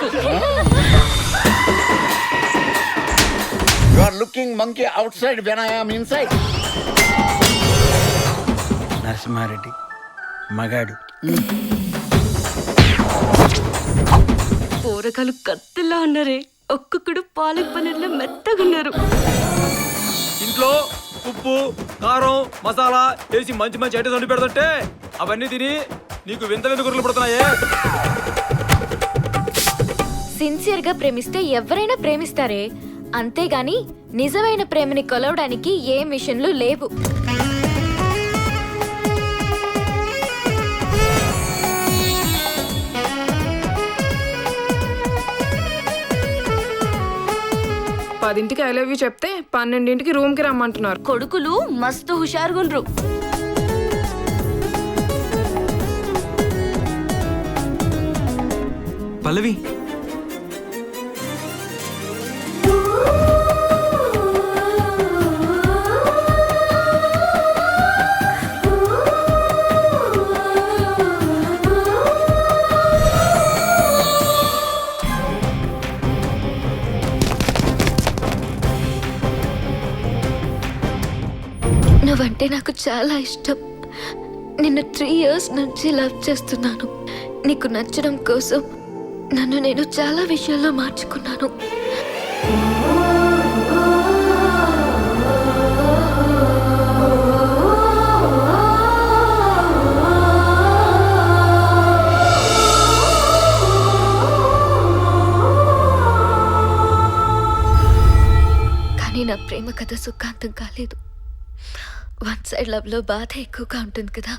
కొడుకు. You are looking monkey outside when I am inside. Narasimha Reddy మగాడు. పోరగాలు కత్తిలా ఉన్నారే, ఒక్కొక్కడు పాలక్ పన్నీర్లో మెత్తగున్నారు. ఇంట్లో ఉప్పు కారం మసాలా వేసి మంచి మంచి ఐటమ్స్ వండి పెడుతుంటే అవన్నీ తిని నీకు వింత వింత గుర్రలు పడుతున్నాయే. సిన్సియర్ గా ప్రేమిస్తే ఎవరైనా ప్రేమిస్తారే, అంతేగాని నిజమైన ప్రేమని కొలవడానికి ఏ మిషన్లు లేవు. పదింటికి ఐ లవ్ యూ చెప్తే 12ంటికి రూమ్ కి రమ్మంటున్నారు. కొడుకులు మస్తు హుషారుగుండ్రు. పల్లవి నువ్వంటే నాకు చాలా ఇష్టం. నిన్ను 3 years నుంచి లవ్ చేస్తున్నాను. నీకు నచ్చడం కోసం నన్ను నేను చాలా విషయాల్లో మార్చుకున్నాను. కానీ నా ప్రేమ కథ సుఖాంతం కాలేదు. వన్ సైడ్ లవ్ లో బాధ ఎక్కువగా ఉంటుంది కదా.